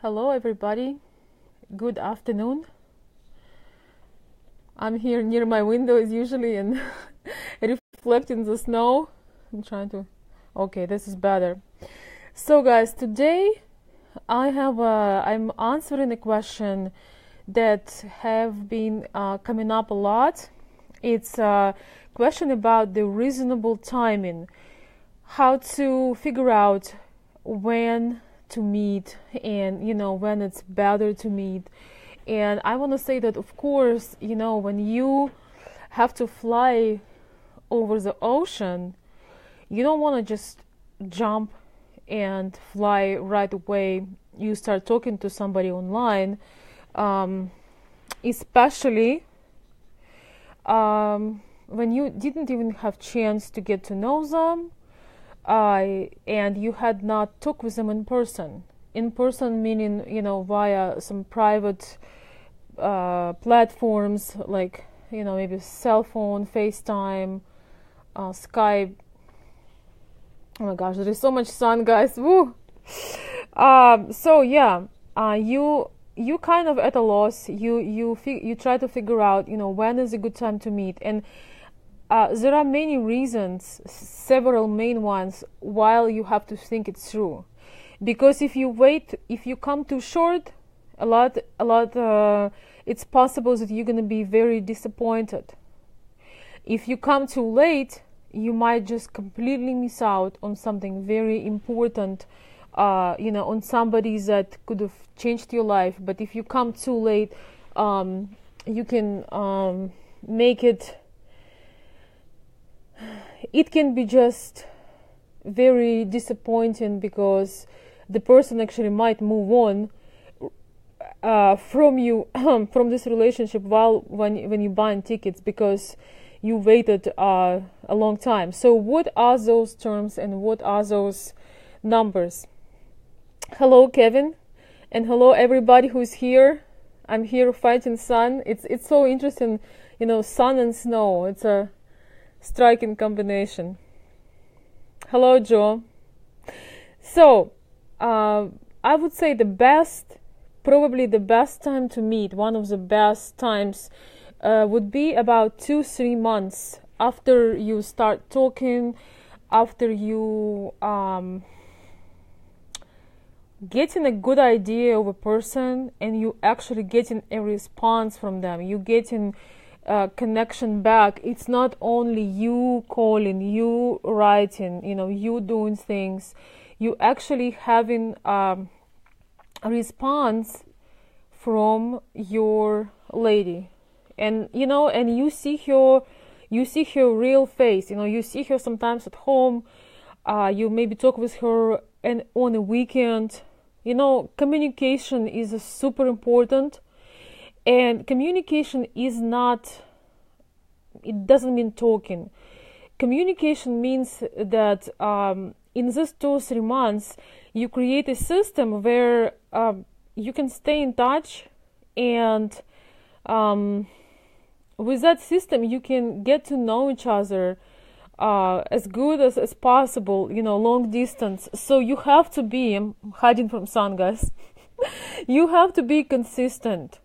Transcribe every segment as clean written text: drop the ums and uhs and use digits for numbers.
Hello, everybody. Good afternoon. I'm here near my window as usually and reflecting the snow. I'm trying to. Okay, this is better. So, guys, today I'm answering a question that have been coming up a lot. It's a question about the reasonable timing, how to figure out when to meet and when it's better to meet. And I want to say that, of course, when you have to fly over the ocean, you don't want to just jump and fly right away. You start talking to somebody online, especially when you didn't even have chance to get to know them, and you had not talked with them in person. In person meaning, via some private platforms like, maybe cell phone, FaceTime, Skype. Oh my gosh, there is so much sun, guys. Woo! So yeah, you kind of at a loss. You try to figure out, when is a good time to meet, and there are many reasons, several main ones, while you have to think it through. Because if you wait, if you come too short, a lot, it's possible that you're going to be very disappointed. If you come too late, you might just completely miss out on something very important, on somebody that could have changed your life. But if you come too late, you can make it. It can be just very disappointing because the person actually might move on from you from this relationship when you buying tickets because you waited a long time. So what are those terms and what are those numbers? Hello, Kevin, and hello everybody who's here. I'm here fighting sun. It's so interesting, sun and snow. It's a striking combination. Hello, Joe. So I would say probably the best time to meet, one of the best times would be about 2-3 months after you start talking, after you getting a good idea of a person and you actually getting a response from them. You getting connection back. It's not only you calling, you writing, you doing things. You actually having a response from your lady, and and you see her real face. You see her sometimes at home. You maybe talk with her and on a weekend. Communication is super important. And communication is not, it doesn't mean talking. Communication means that in these 2-3 months, you create a system where you can stay in touch, and with that system, you can get to know each other as good as possible, long distance. So you have to be, I'm hiding from sun, guys. You have to be consistent.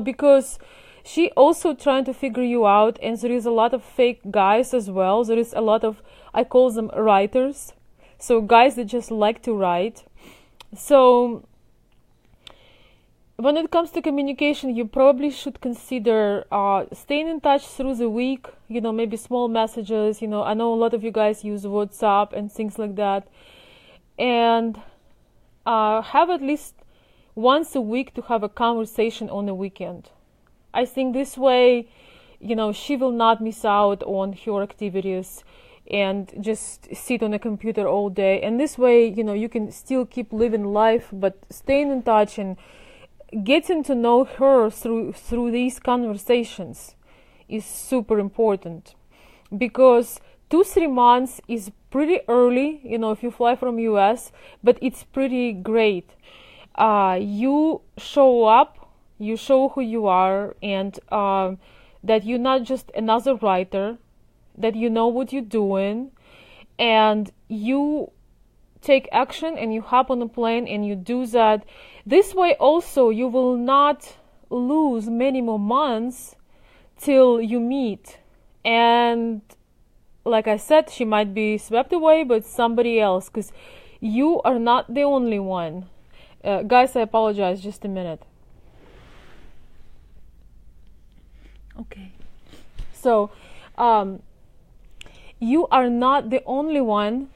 Because she also trying to figure you out, and there is a lot of fake guys as well. There is a lot of, I call them writers, so guys that just like to write. So when it comes to communication, you probably should consider staying in touch through the week, maybe small messages. I know a lot of you guys use WhatsApp and things like that, and have at least once a week to have a conversation on the weekend. I think this way, she will not miss out on her activities and just sit on a computer all day. And this way, you can still keep living life, but staying in touch and getting to know her through these conversations is super important. Because 2-3 months is pretty early, if you fly from US, but it's pretty great. You show up, you show who you are, and that you're not just another writer, that you know what you're doing, and you take action and you hop on a plane and you do that. This way also you will not lose many more months till you meet. And like I said, she might be swept away by somebody else, because you are not the only one. Guys, I apologize, just a minute. Okay. So, you are not the only one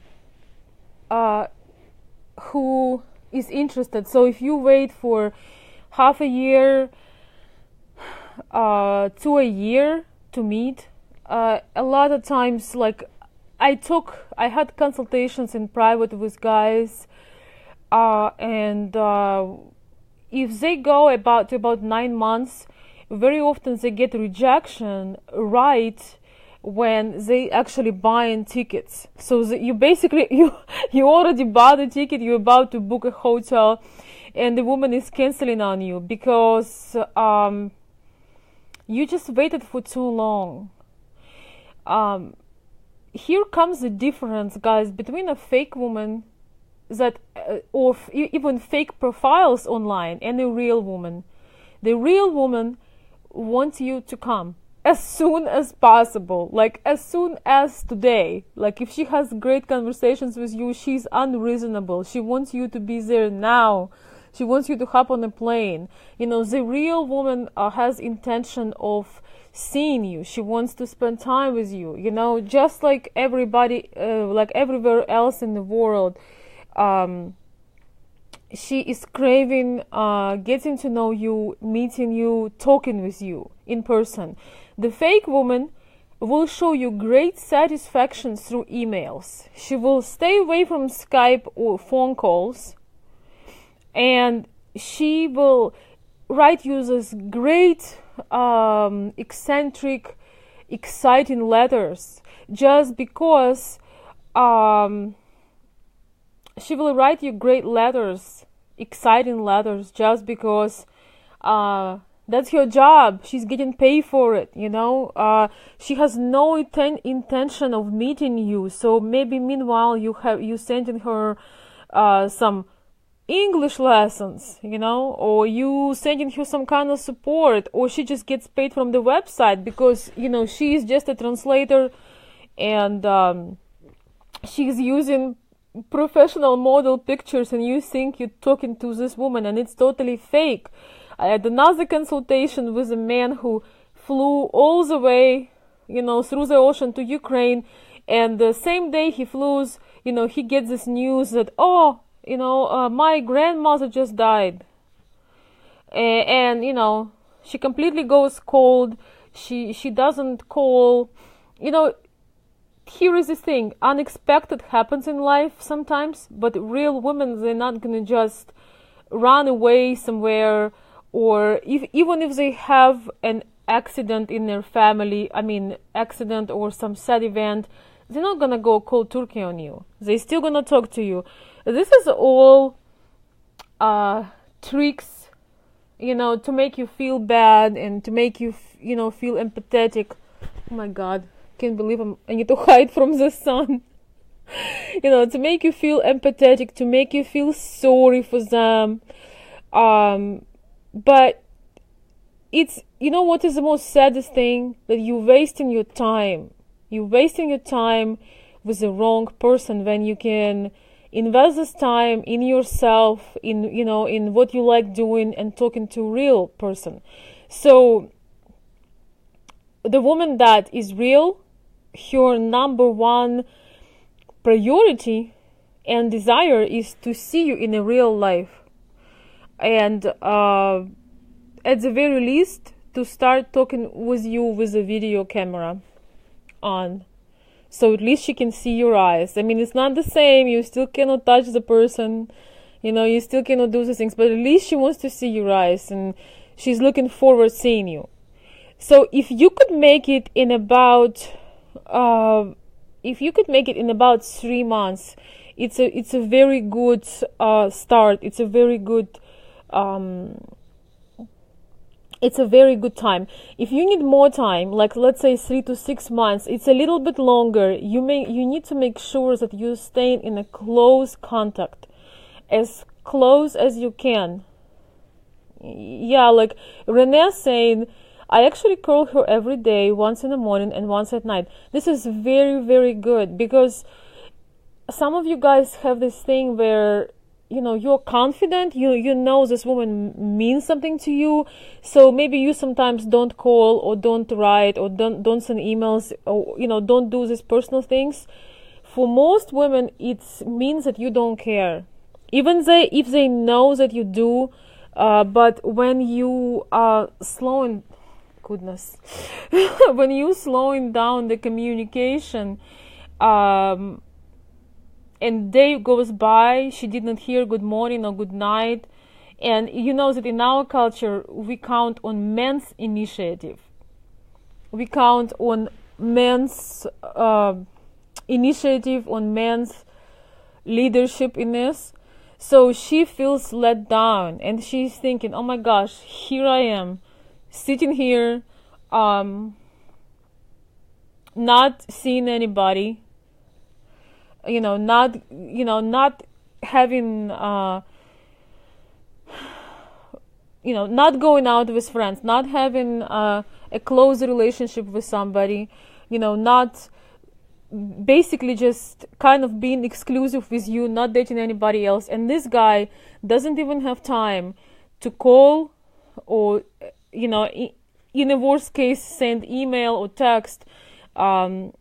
who is interested. So if you wait for half a year to a year to meet, a lot of times, like I had consultations in private with guys, and if they go about 9 months, very often they get rejection right when they actually buying tickets. So you basically you already bought a ticket, you're about to book a hotel, and the woman is canceling on you because you just waited for too long. Here comes the difference, guys, between a fake woman that or even fake profiles online and a real woman. The real woman wants you to come as soon as possible, like as soon as today. Like if she has great conversations with you, she's unreasonable. She wants you to be there now. She wants you to hop on a plane. You know, the real woman has intention of seeing you. She wants to spend time with you, you know, just like everybody, like everywhere else in the world. She is craving getting to know you, meeting you, talking with you in person. The fake woman will show you great satisfaction through emails. She will stay away from Skype or phone calls, and she will write you these great, eccentric, exciting letters just because she will write you great letters, exciting letters, just because that's your job. She's getting paid for it, you know. She has no intention of meeting you. So maybe meanwhile you sending her some English lessons, you know, or you sending her some kind of support, or she just gets paid from the website because, you know, she is just a translator, and she's using professional model pictures, and you think you're talking to this woman, and it's totally fake. I had another consultation with a man who flew all the way, you know, through the ocean to Ukraine, and the same day he flew, you know, he gets this news that, oh, you know, my grandmother just died, and you know, she completely goes cold. She doesn't call, you know. Here is the thing, unexpected happens in life sometimes, but real women, they're not gonna just run away somewhere, or even if they have an accident in their family, I mean accident or some sad event, they're not gonna go cold turkey on you. They're still gonna talk to you. This is all tricks, you know, to make you feel bad and to make you, you know, feel empathetic. Oh my God. Can't believe I need to hide from the sun. You know, to make you feel empathetic, to make you feel sorry for them. But it's, you know what is the most saddest thing? That you're wasting your time. You're wasting your time with the wrong person when you can invest this time in yourself, in, you know, in what you like doing and talking to a real person. So the woman that is real, her number one priority and desire is to see you in a real life, and at the very least to start talking with you with a video camera on, so at least she can see your eyes. I mean, it's not the same, you still cannot touch the person, you know, you still cannot do these things, but at least she wants to see your eyes and she's looking forward to seeing you. So if you could make it in about 3 months, it's a very good start. It's a very good it's a very good time. If you need more time, like let's say 3 to 6 months, it's a little bit longer. You need to make sure that you're staying in a close contact, as close as you can. Yeah, like Renee's saying, I actually call her every day, once in the morning and once at night. This is very, very good, because some of you guys have this thing where, you know, you're confident, you know this woman means something to you, so maybe you sometimes don't call or don't write or don't send emails, or, you know, don't do these personal things. For most women, it means that you don't care, even if they know that you do. But when you are slowing, goodness, when you slowing down the communication, and day goes by, she didn't hear good morning or good night. And you know that in our culture, we count on men's initiative. We count on men's initiative, on men's leadership in this. So she feels let down, and she's thinking, oh my gosh, here I am, sitting here, not seeing anybody, not having, not going out with friends, not having a close relationship with somebody, not basically just kind of being exclusive with you, not dating anybody else. And this guy doesn't even have time to call or, in a worst case, send email or text. Now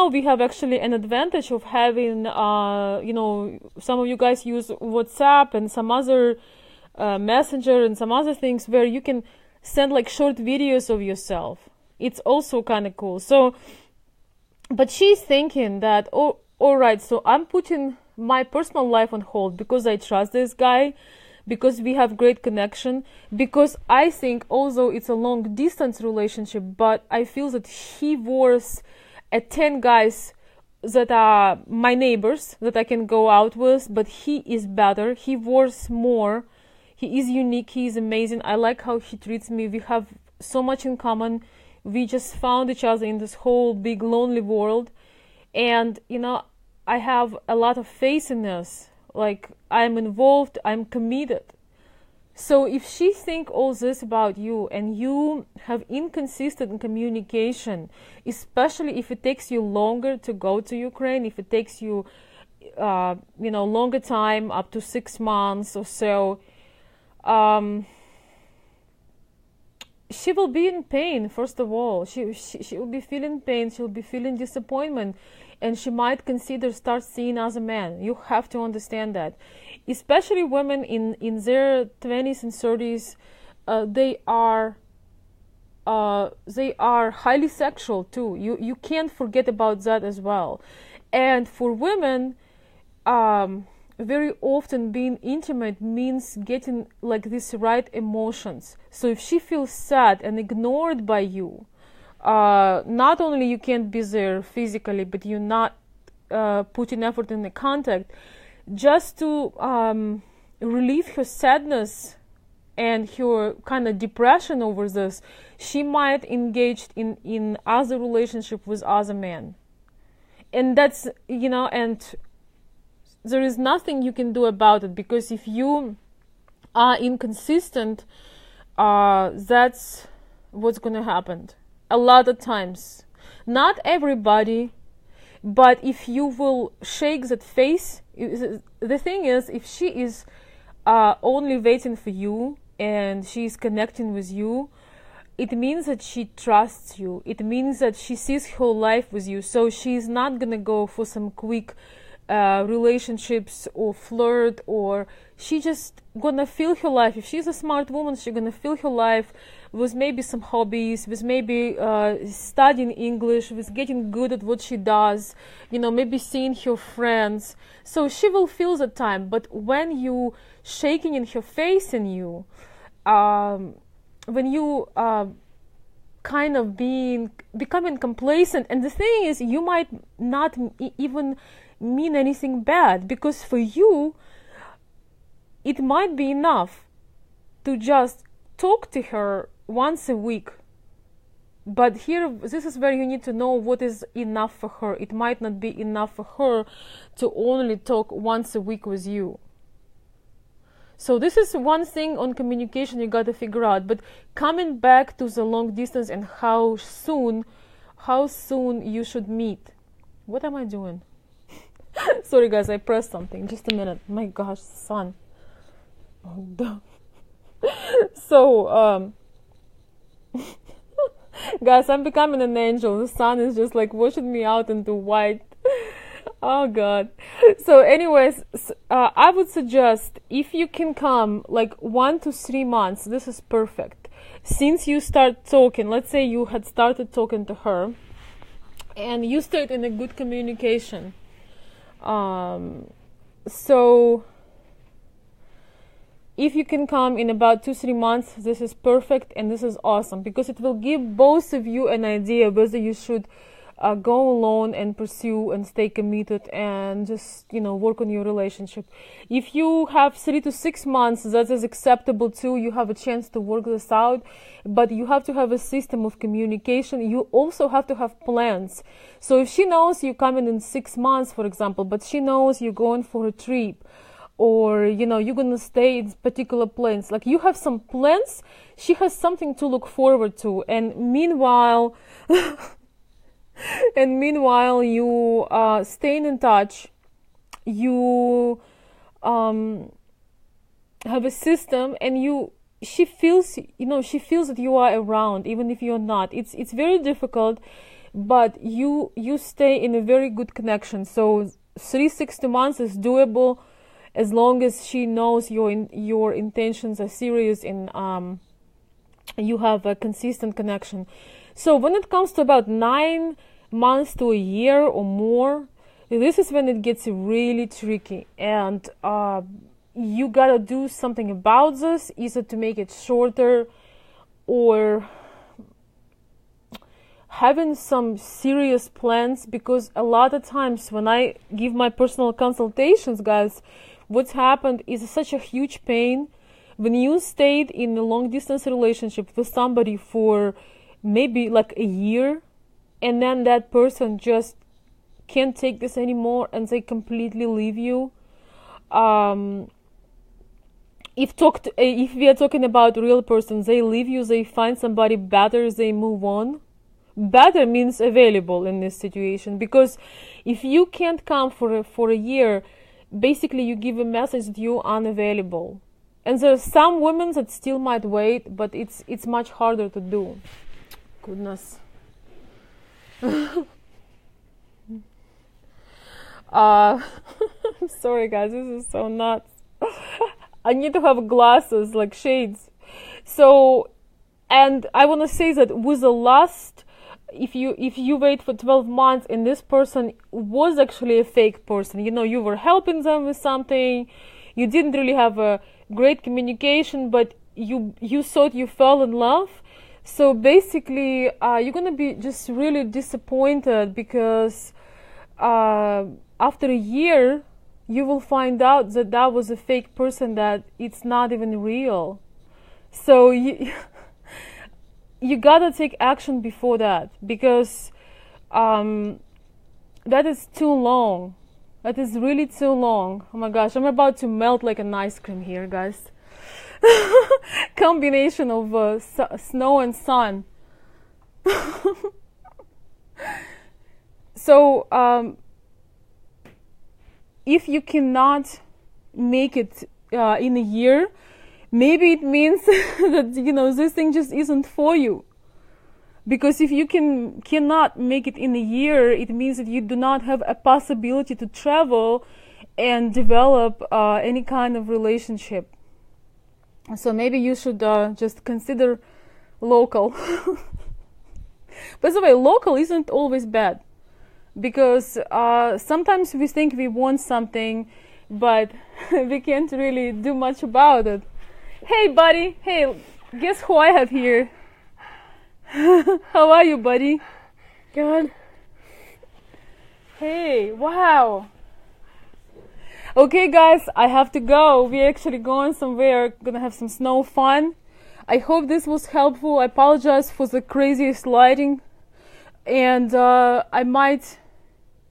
we have actually an advantage of having, some of you guys use WhatsApp and some other Messenger and some other things where you can send like short videos of yourself. It's also kind of cool. So, but she's thinking that, oh, all right, so I'm putting my personal life on hold because I trust this guy, because we have great connection, because I think, although it's a long distance relationship, but I feel that he was at 10 guys that are my neighbors that I can go out with, but he is better, he worth more, he is unique, he is amazing. I like how he treats me. We have so much in common. We just found each other in this whole big lonely world, and I have a lot of faith in this. Like, I'm involved, I'm committed. So if she think all this about you and you have inconsistent communication, especially if it takes you longer to go to Ukraine, if it takes you longer time, up to 6 months or so, she will be in pain. First of all, she will be feeling pain, she'll be feeling disappointment, and she might consider start seeing as a man. You have to understand that, especially women in their 20s and 30s, they are highly sexual too. You can't forget about that as well. And for women, very often being intimate means getting like these right emotions. So if she feels sad and ignored by you, not only you can't be there physically, but you're not putting effort in the contact, just to relieve her sadness and her kind of depression over this, she might engage in other relationship with other men. And that's, and there is nothing you can do about it, because if you are inconsistent, that's what's going to happen. A lot of times, not everybody, but if you will shake that face, the thing is, if she is only waiting for you and she's connecting with you, it means that she trusts you. It means that she sees her life with you. So she's not going to go for some quick relationships or flirt, or she just gonna fill her life. If she's a smart woman, she's gonna fill her life with maybe some hobbies, with maybe studying English, with getting good at what she does, maybe seeing her friends. So she will fill the time. But when you shaking in her face in you, when you kind of becoming complacent, and the thing is, you might not even mean anything bad, because for you it might be enough to just talk to her once a week. But here, this is where you need to know what is enough for her. It might not be enough for her to only talk once a week with you. So this is one thing on communication you got to figure out. But coming back to the long distance and how soon you should meet. What am I doing? Sorry guys, I pressed something. Just a minute. My gosh, sun. Oh, duh. So, guys, I'm becoming an angel. The sun is just like washing me out into white. Oh God. So anyways, I would suggest if you can come like 1 to 3 months, this is perfect. Since you start talking, let's say you had started talking to her and you stayed in a good communication. So if you can come in about 2-3 months, this is perfect, and this is awesome because it will give both of you an idea whether you should go alone and pursue and stay committed and just, you know, work on your relationship. If you have 3 to 6 months, that is acceptable too. You have a chance to work this out, but you have to have a system of communication. You also have to have plans. So if she knows you're coming in 6 months, for example, but she knows you're going for a trip, or, you know, you're gonna stay in particular plans, like you have some plans, she has something to look forward to, and meanwhile you staying in touch, you have a system, and she feels that you are around even if you're not. It's very difficult, but you stay in a very good connection. So 3-6 months is doable as long as she knows your intentions are serious and you have a consistent connection. So when it comes to about 9 months to a year or more, this is when it gets really tricky, and you gotta do something about this, either to make it shorter or having some serious plans, because a lot of times when I give my personal consultations, guys, what's happened is such a huge pain when you stayed in a long distance relationship with somebody for maybe like a year, and then that person just can't take this anymore and they completely leave you. If we are talking about real persons, they leave you, they find somebody better, they move on. Better means available in this situation, because if you can't come for a year, basically you give a message that you're unavailable. And there are some women that still might wait, but it's much harder to do. Goodness. Sorry guys, this is so nuts. I need to have glasses, like shades. So, and I want to say that with the last, if you wait for 12 months and this person was actually a fake person, you know, you were helping them with something, you didn't really have a great communication, but you thought you fell in love. So basically you're gonna be just really disappointed, because after a year you will find out that that was a fake person, that it's not even real. So you gotta take action before that, because that is too long. That is really too long. Oh my gosh, I'm about to melt like an ice cream here, guys. Combination of snow and sun. So if you cannot make it in a year, maybe it means that, you know, this thing just isn't for you. Because if you cannot make it in a year, it means that you do not have a possibility to travel and develop any kind of relationship. So maybe you should just consider local. By the way, local isn't always bad, because sometimes we think we want something, but we can't really do much about it. Hey buddy, hey, guess who I have here? How are you, buddy? Good. Hey, wow. Okay guys, I have to go. We're actually going somewhere, gonna have some snow fun. I hope this was helpful. I apologize for the craziest lighting, and I might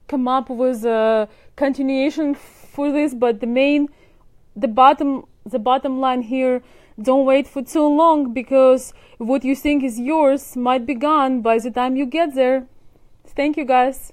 come up with a continuation for this, but the bottom line here, don't wait for too long, because what you think is yours might be gone by the time you get there. Thank you, guys.